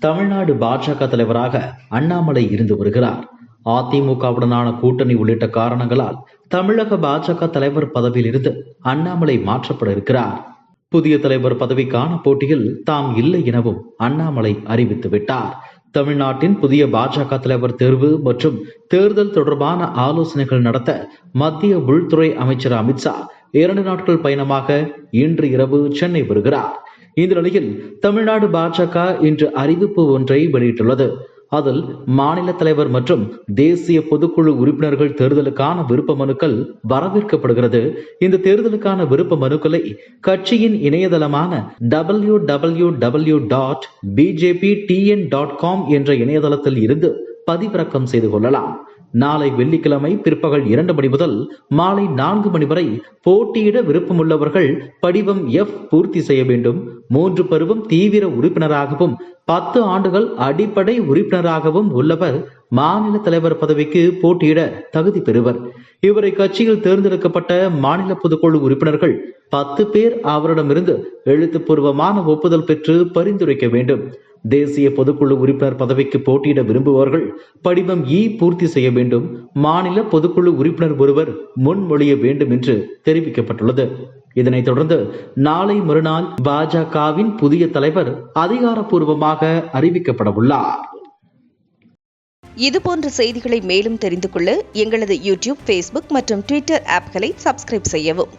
தமிழ்நாடு பாஜக தலைவராக அண்ணாமலை இருந்து வருகிறார். அதிமுகவுடனான கூட்டணி உள்ளிட்ட காரணங்களால் தமிழக பாஜக தலைவர் பதவியில் இருந்து அண்ணாமலை மாற்றப்பட இருக்கிறார். புதிய தலைவர் பதவிக்கான போட்டியில் தாம் இல்லை எனவும் அண்ணாமலை அறிவித்து விட்டார். தமிழ்நாட்டின் புதிய பாஜக தலைவர் தேர்வு மற்றும் தேர்தல் தொடர்பான ஆலோசனைகள் நடத்த மத்திய உள்துறை அமைச்சர் அமித்ஷா 2 நாட்கள் பயணமாக இன்று இரவு சென்னை வருகிறார். இந்த நிலையில் தமிழ்நாடு பாஜக இன்று அறிவிப்பு ஒன்றை வெளியிட்டுள்ளது. அதில் மாநில தலைவர் மற்றும் தேசிய பொதுக்குழு உறுப்பினர்கள் தேர்தலுக்கான விருப்ப மனுக்கள் வரவேற்கப்படுகிறது. இந்த தேர்தலுக்கான விருப்ப மனுக்களை கட்சியின் இணையதளமான www.bjptn.com என்ற இணையதளத்தில் இருந்து பதிவிறக்கம் செய்து கொள்ளலாம். நாளை வெள்ளிக்கிழமை பிற்பகல் 2 மணி முதல் மாலை 4 மணி வரை போட்டியிட விருப்பமுள்ளவர்கள் படிவம் F பூர்த்தி செய்ய வேண்டும். 3 பருவம் தீவிர உறுப்பினராகவும் 10 ஆண்டுகள் அடிப்படை உறுப்பினராகவும் உள்ளவர் மாநில தலைவர் பதவிக்கு போட்டியிட தகுதி பெறுவர். இவரை கட்சியில் தேர்ந்தெடுக்கப்பட்ட மாநில பொதுக்குழு உறுப்பினர்கள் 10 பேர் அவரிடமிருந்து எழுத்துப்பூர்வமான ஒப்புதல் பெற்று பரிந்துரைக்க வேண்டும். தேசிய பொதுக்குழு உறுப்பினர் பதவிக்கு போட்டியிட விரும்புபவர்கள் படிவம் E பூர்த்தி செய்ய வேண்டும். மாநில பொதுக்குழு உறுப்பினர் ஒருவர் முன்மொழிய வேண்டும் என்று தெரிவிக்கப்பட்டுள்ளது. இதனைத் தொடர்ந்து நாளை மறுநாள் பாஜகவின் புதிய தலைவர் அதிகாரப்பூர்வமாக அறிவிக்கப்பட உள்ளார். இதுபோன்ற செய்திகளை மேலும் தெரிந்து கொள்ள எங்களது யூடியூப், ஃபேஸ்புக் மற்றும் ட்விட்டர் ஆப்களை சப்ஸ்கிரைப் செய்யவும்.